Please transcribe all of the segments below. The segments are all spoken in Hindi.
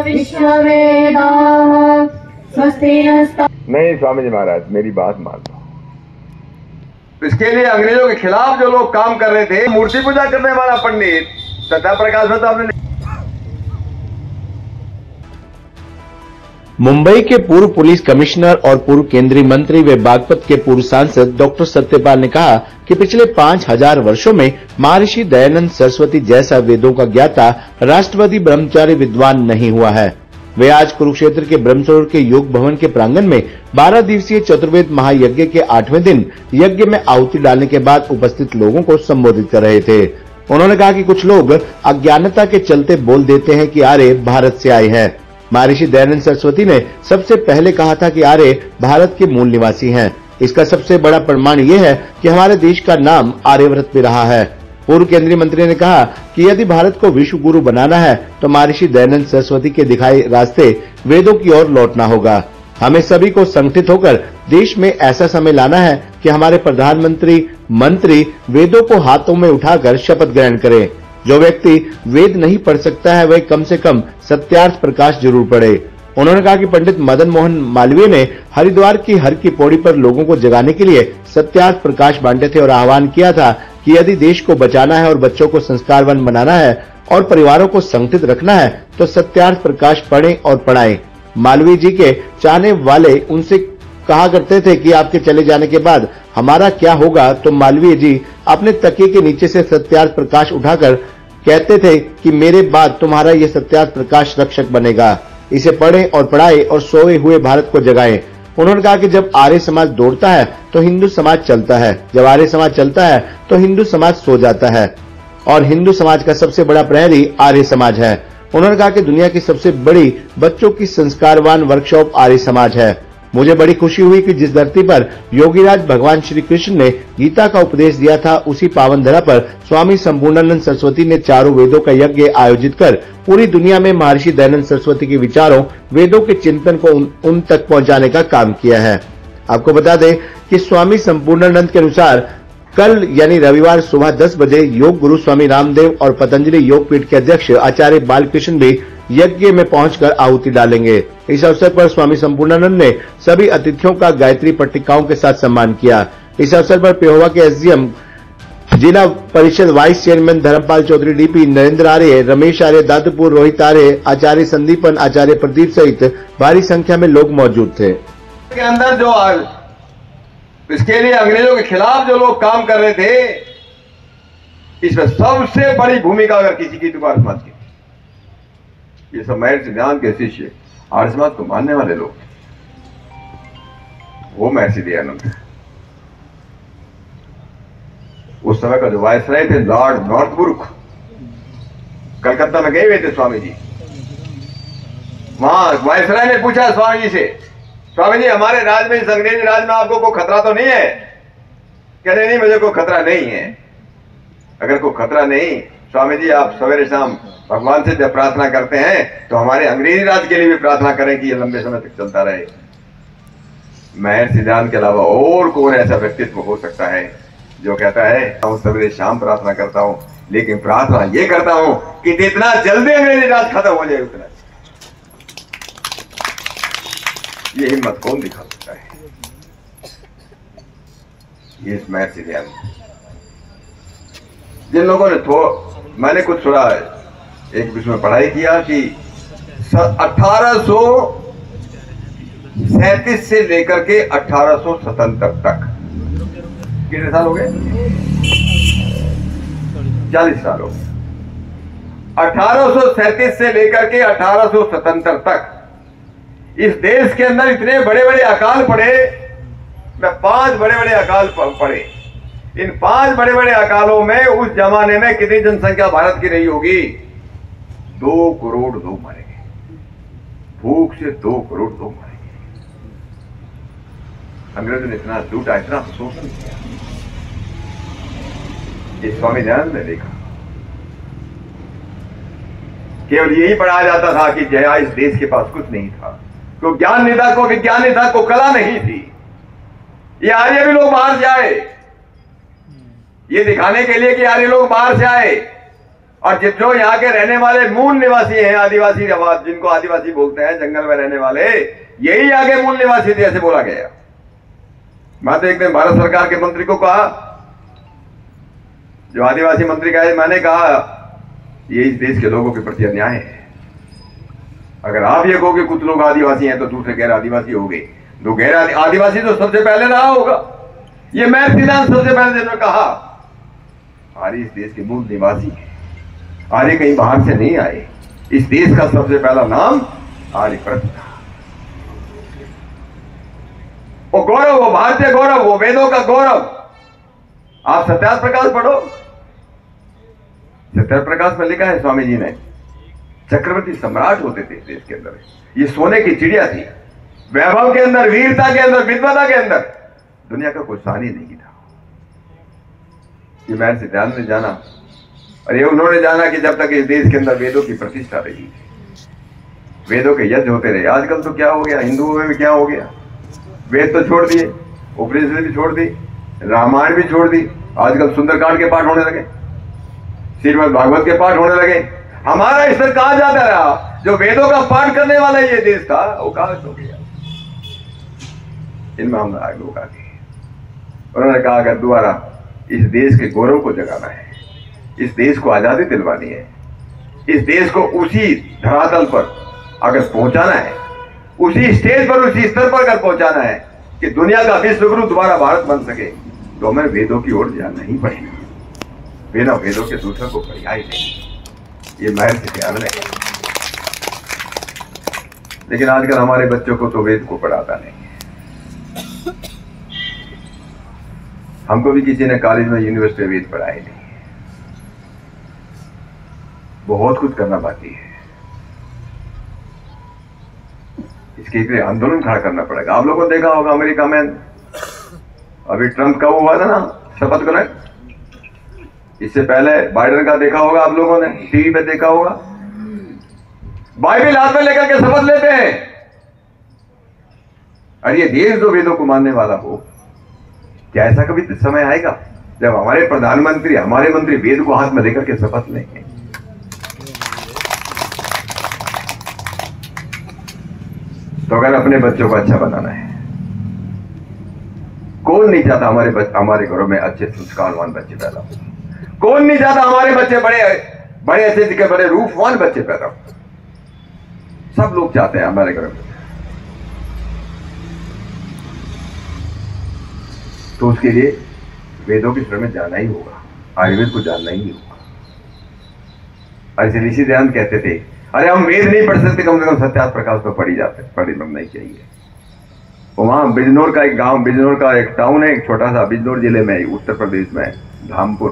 विश्ववेदाः स्वस्ति नस्तः। नहीं स्वामी जी महाराज, मेरी बात मान लो। इसके लिए अंग्रेजों के खिलाफ जो लोग काम कर रहे थे, मूर्ति पूजा करने वाला पंडित सत्याप्रकाश में तो आपने मुंबई के पूर्व पुलिस कमिश्नर और पूर्व केंद्रीय मंत्री व बागपत के पूर्व सांसद डॉक्टर सत्यपाल ने कहा कि पिछले 5000 वर्षों में महर्षि दयानंद सरस्वती जैसा वेदों का ज्ञाता राष्ट्रवादी ब्रह्मचारी विद्वान नहीं हुआ है। वे आज कुरुक्षेत्र के ब्रह्मसरोवर के योग भवन के प्रांगण में 12 दिवसीय चतुर्वेद महायज्ञ के 8वें दिन यज्ञ में आहुति डालने के बाद उपस्थित लोगों को संबोधित कर रहे थे। उन्होंने कहा कि कुछ लोग अज्ञानता के चलते बोल देते हैं कि आर्य भारत से आए हैं। महर्षि दयानंद सरस्वती ने सबसे पहले कहा था कि आर्य भारत के मूल निवासी हैं। इसका सबसे बड़ा प्रमाण ये है कि हमारे देश का नाम आर्यव्रत भी रहा है। पूर्व केंद्रीय मंत्री ने कहा कि यदि भारत को विश्व गुरु बनाना है तो महर्षि दयानंद सरस्वती के दिखाए रास्ते वेदों की ओर लौटना होगा। हमें सभी को संगठित होकर देश में ऐसा समय लाना है कि हमारे प्रधानमंत्री मंत्री वेदों को हाथों में उठाकर शपथ ग्रहण करें। जो व्यक्ति वेद नहीं पढ़ सकता है वह कम से कम सत्यार्थ प्रकाश जरूर पढ़े। उन्होंने कहा कि पंडित मदन मोहन मालवीय ने हरिद्वार की हर की पौड़ी पर लोगों को जगाने के लिए सत्यार्थ प्रकाश बांटे थे और आह्वान किया था कि यदि देश को बचाना है और बच्चों को संस्कारवान बनाना है और परिवारों को संगठित रखना है तो सत्यार्थ प्रकाश पढ़ें और पढ़ाएं। मालवीय जी के चाहने वाले उनसे कहा करते थे कि आपके चले जाने के बाद हमारा क्या होगा, तो मालवीय जी अपने तकिए के नीचे से सत्यार्थ प्रकाश उठाकर कहते थे कि मेरे बाद तुम्हारा ये सत्यार्थ प्रकाश रक्षक बनेगा। इसे पढ़ें और पढ़ाएं और सोए हुए भारत को जगाएं। उन्होंने कहा कि जब आर्य समाज दौड़ता है तो हिंदू समाज चलता है, जब आर्य समाज चलता है तो हिंदू समाज सो जाता है और हिंदू समाज का सबसे बड़ा प्रहरी आर्य समाज है। उन्होंने कहा कि दुनिया की सबसे बड़ी बच्चों की संस्कारवान वर्कशॉप आर्य समाज है। मुझे बड़ी खुशी हुई कि जिस धरती पर योगीराज भगवान श्री कृष्ण ने गीता का उपदेश दिया था, उसी पावन धरा पर स्वामी संपूर्णानंद सरस्वती ने चारों वेदों का यज्ञ आयोजित कर पूरी दुनिया में महर्षि दयानंद सरस्वती के विचारों, वेदों के चिंतन को उन तक पहुंचाने का काम किया है। आपको बता दें कि स्वामी संपूर्णानंद के अनुसार कल यानी रविवार सुबह 10 बजे योग गुरु स्वामी रामदेव और पतंजलि योग पीठ के अध्यक्ष आचार्य बालकृष्ण भी यज्ञ में पहुंचकर आहुति डालेंगे। इस अवसर पर स्वामी संपूर्णानंद ने सभी अतिथियों का गायत्री पट्टिकाओं के साथ सम्मान किया। इस अवसर पर पेहोवा के SDM, Zila Parishad vice chairman Dharampal Chaudhary DP, Narendra Arya, Ramesh Arya, Dadupur Rohit Arya, Acharya Sandipan, Acharya Pradeep सहित भारी संख्या में लोग मौजूद थे। के अंदर जो इसके लिए अंग्रेजों के खिलाफ जो लोग काम कर रहे थे, इसमें सबसे बड़ी भूमिका अगर किसी की तो आर्य समाज की। ये सब महर्षि दयानंद के शिष्य आर्य समाज को मानने वाले लोग, वो महर्षि दयानंद है। उस समय का जो वायसराय थे लॉर्ड नॉर्थब्रुक, कलकत्ता में गए हुए थे स्वामी जी। वहां वायसराय ने पूछा स्वामी जी से, स्वामी जी हमारे राज में, इस अंग्रेज राज में आपको कोई खतरा तो नहीं है? कहते नहीं, मुझे कोई खतरा नहीं है। अगर कोई खतरा नहीं, स्वामी जी आप सवेरे शाम भगवान से जब प्रार्थना करते हैं तो हमारे अंग्रेजी राज के लिए भी प्रार्थना करें कि ये लंबे समय तक चलता रहे। महर्षि दयानंद के अलावा और कौन ऐसा व्यक्तित्व हो सकता है जो कहता है सवेरे शाम प्रार्थना करता हूं, लेकिन प्रार्थना ये करता हूं कि जितना जल्दी अंग्रेजी राज खत्म हो जाए उतना। ये हिम्मत कौन दिखा सकता है? ये महर्षि दयानंद। जिन लोगों ने मैंने कुछ सुना, एक विषय में पढ़ाई किया कि 1837 से लेकर के 1877 तक कितने साल हो गए? 40 साल हो गए। 1837 से लेकर के 1877 तक इस देश के अंदर इतने बड़े बड़े अकाल पड़े। मैं 5 बड़े बड़े अकाल पड़े। इन 5 बड़े बड़े अकालों में उस जमाने में कितनी जनसंख्या भारत की रही होगी? 2 करोड़ लोग मरे गए। भूख से 2 करोड़ लोग मरे गए। अंग्रेजों ने इतना लूटा, इतना शोषण किया। ये स्वामी दयानंद ने देखा। केवल यही पढ़ाया जाता था कि जया इस देश के पास कुछ नहीं था, को ज्ञान नहीं था, को विज्ञान नहीं था, को कला नहीं थी। ये आर्य भी लोग बाहर से आए, ये दिखाने के लिए कि आर्य लोग बाहर से आए और जो यहाँ के रहने वाले मूल निवासी हैं, आदिवासी, जिनको आदिवासी बोलते हैं, जंगल में रहने वाले, यही यहाँ के मूल निवासी थे, ऐसे बोला गया। मैं तो एक दिन भारत सरकार के मंत्री को कहा, जो आदिवासी मंत्री का है, मैंने कहा ये इस देश के लोगों के प्रति अन्याय है। अगर आप ये कहोगे कुछ लोग आदिवासी हैं तो दूसरे गैर आदिवासी हो गए। दो गैर आदिवासी तो सबसे पहले रहा होगा। ये मैं सिद्धांत सबसे पहले जिन्होंने कहा, आर्य इस देश के मूल निवासी हैं, आर्य कहीं बाहर से नहीं आए। इस देश का सबसे पहला नाम आर्यव्रत था। वो गौरव, वो भारतीय गौरव, वो वेदों का गौरव। आप सत्यार्थ प्रकाश पढ़ो, सत्यार्थ प्रकाश में लिखा है स्वामी जी ने, चक्रवर्ती सम्राट होते थे देश के अंदर, ये सोने की चिड़िया थी। वैभव के अंदर, वीरता के अंदर, विद्वता के अंदर दुनिया का कोई सानी नहीं था। ये महर्षि दयानंद ने जाना, और ये उन्होंने जाना कि जब तक इस देश के अंदर वेदों की प्रतिष्ठा रही, वेदों के यज्ञ होते रहे। आजकल तो क्या हो गया, हिंदुओं में भी क्या हो गया, वेद तो छोड़ दिए, उपनिषद भी छोड़ दी, रामायण भी छोड़ दी, आजकल सुंदरकांड के पाठ होने लगे, श्रीमद् भागवत के पाठ होने लगे। हमारा स्तर कहां जाता रहा? जो वेदों का पाठ करने वाला ये देश था, वो कहां हो गया? इनमें हम लोग आ गए। उन्होंने कहा अगर दोबारा इस देश के गौरव को जगाना है, इस देश को आजादी दिलवानी है, इस देश को उसी धरातल पर अगर पहुंचाना है, उसी स्टेज पर, उसी स्तर पर अगर पहुंचाना है कि दुनिया का विश्व गुरु दोबारा भारत बन सके, तो हमें वेदों की ओर जाना ही पड़ेगा। बिना वेदों के दूसरे को पर्याय नहीं। ये महर्षि दयानंद है। लेकिन आजकल हमारे बच्चों को तो वेद को पढ़ाता नहीं। हमको भी किसी ने कॉलेज में, यूनिवर्सिटी में वेद पढ़ाए नहीं। बहुत कुछ करना बाकी है। इसके लिए आंदोलन खड़ा करना पड़ेगा। आप लोगों ने देखा होगा अमेरिका में अभी ट्रंप का हुआ था ना शपथ ग्रहण, इससे पहले बाइडेन का देखा होगा, आप लोगों ने टीवी पे देखा होगा। बाइबल हाथ में लेकर के शपथ लेते हैं। और ये देश जो वेदों को मानने वाला हो, क्या ऐसा कभी समय आएगा जब हमारे प्रधानमंत्री, हमारे मंत्री वेद को हाथ में लेकर के शपथ लेंगे? तो अगर अपने बच्चों को अच्छा बनाना है, कौन नहीं चाहता हमारे घरों में अच्छे संस्कारवान बच्चे पैदा हो? कौन नहीं चाहता हमारे बच्चे बड़े अच्छे दिखे, बड़े रूपवान बच्चे पैदा हो? सब लोग चाहते हैं हमारे घर में। तो उसके लिए वेदों की शरण में जाना ही होगा, आयुर्वेद को जानना ही होगा। ऐसे ऋषि दयानंद कहते थे, अरे हम वेद नहीं पढ़ सकते, कम से कम सत्यार्थ प्रकाश तो पढ़ी नहीं चाहिए। वहां बिजनौर का एक गांव, बिजनौर का एक टाउन है, एक छोटा सा, बिजनौर जिले में, उत्तर प्रदेश में, धामपुर।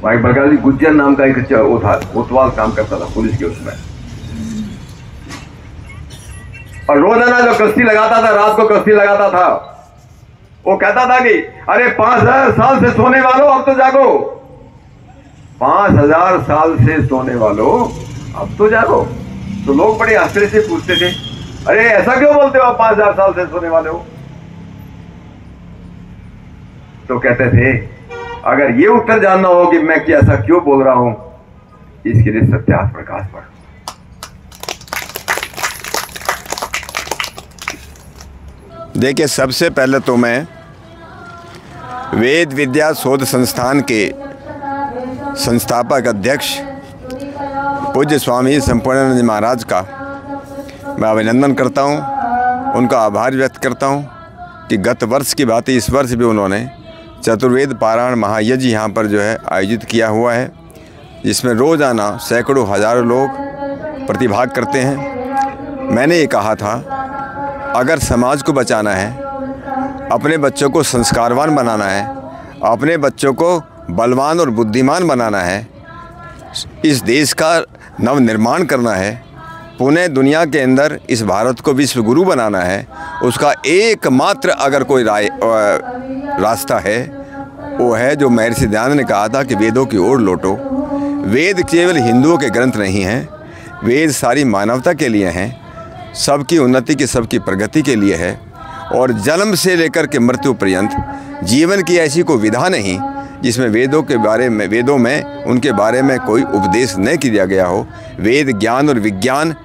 वहां एक बरगाली गुज्जर नाम का एक वो था, कोतवाल काम करता था पुलिस के उसमें। और रोजाना जो कश्ती लगाता था, रात को कश्ती लगाता था, वो कहता था कि अरे 5000 साल से सोने वालों अब तो जागो, 5000 साल से सोने वालों अब तो जागो। तो लोग बड़े आश्चर्य से पूछते थे, अरे ऐसा क्यों बोलते हो 5000 साल से सोने वाले हो? तो कहते थे अगर ये उत्तर जानना हो कि मैं क्या ऐसा क्यों बोल रहा हूं, इसके लिए सत्यार्थ प्रकाश पढ़ो। देखिए, सबसे पहले तो मैं वेद विद्या शोध संस्थान के संस्थापक अध्यक्ष पूज्य स्वामी संपूर्णानंद महाराज का मैं अभिनंदन करता हूं, उनका आभार व्यक्त करता हूं कि गत वर्ष की बात इस वर्ष भी उन्होंने चतुर्वेद पारायण महायज्ञ यहाँ पर जो है आयोजित किया हुआ है, जिसमें रोज़ाना सैकड़ों हजारों लोग प्रतिभाग करते हैं। मैंने ये कहा था, अगर समाज को बचाना है, अपने बच्चों को संस्कारवान बनाना है, अपने बच्चों को बलवान और बुद्धिमान बनाना है, इस देश का नव निर्माण करना है, पुणे दुनिया के अंदर इस भारत को विश्व गुरु बनाना है, उसका एकमात्र अगर कोई रास्ता है, वो है जो महर्षि दयानंद ने कहा था कि वेदों की ओर लौटो। वेद केवल हिंदुओं के ग्रंथ नहीं हैं, वेद सारी मानवता के लिए हैं, सबकी उन्नति की, सबकी प्रगति के लिए है। और जन्म से लेकर के मृत्यु पर्यंत जीवन की ऐसी कोई विधा नहीं जिसमें वेदों में उनके बारे में कोई उपदेश नहीं किया गया हो। वेद ज्ञान और विज्ञान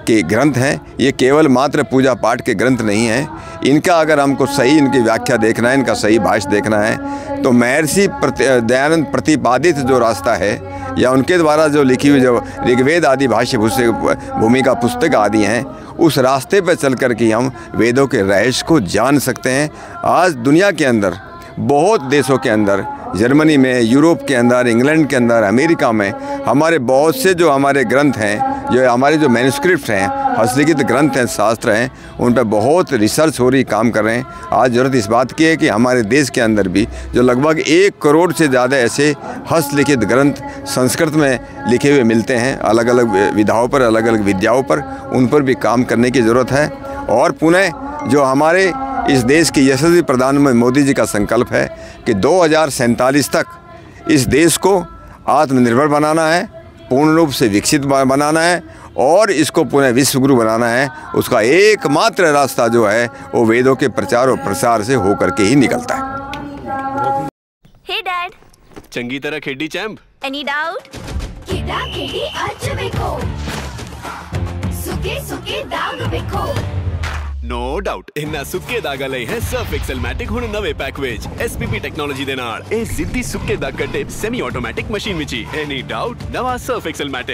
के ग्रंथ हैं, ये केवल मात्र पूजा पाठ के ग्रंथ नहीं हैं। इनका अगर हमको सही इनकी व्याख्या देखना है, इनका सही भाष्य देखना है, तो महर्षि दयानंद प्रतिपादित जो रास्ता है या उनके द्वारा जो लिखी हुई जो ऋग्वेद आदि भाष्य भूमिका पुस्तक आदि हैं, उस रास्ते पर चल कर के हम वेदों के रहस्य को जान सकते हैं। आज दुनिया के अंदर बहुत देशों के अंदर, जर्मनी में, यूरोप के अंदर, इंग्लैंड के अंदर, अमेरिका में हमारे बहुत से जो हमारे ग्रंथ हैं, जो हमारे जो मैन्युस्क्रिप्ट हैं, हस्तलिखित ग्रंथ हैं, शास्त्र हैं, उन पर बहुत रिसर्च हो रही, काम कर रहे हैं। आज ज़रूरत इस बात की है कि हमारे देश के अंदर भी जो लगभग 1 करोड़ से ज़्यादा ऐसे हस्तलिखित ग्रंथ संस्कृत में लिखे हुए मिलते हैं, अलग अलग विधाओं पर, अलग अलग विद्याओं पर, उन पर भी काम करने की ज़रूरत है। और पुनः जो हमारे इस देश के यशस्वी प्रधानमंत्री मोदी जी का संकल्प है कि 2047 तक इस देश को आत्मनिर्भर बनाना है, पूर्ण रूप से विकसित बनाना है और इसको पुनः विश्वगुरु बनाना है। उसका एकमात्र रास्ता जो है वो वेदों के प्रचार और प्रसार से होकर के ही निकलता है। हे डैड, चंगी तरह खेडी चैंप। Any doubt? किदा खेडी अज वेखो, सुके सुके दाग वेखो। नो डाउट इन्ना सुक्के दागा लई है सर्फ एक्सेलमैटिक हुण नवे पैक विच एसपीपी टेक्नोलॉजी दे नाल ए जिद्दी सुक्के दाग कटे semi automatic machine which he. Any doubt? नवा सर्फ एक्सेलमैटिक।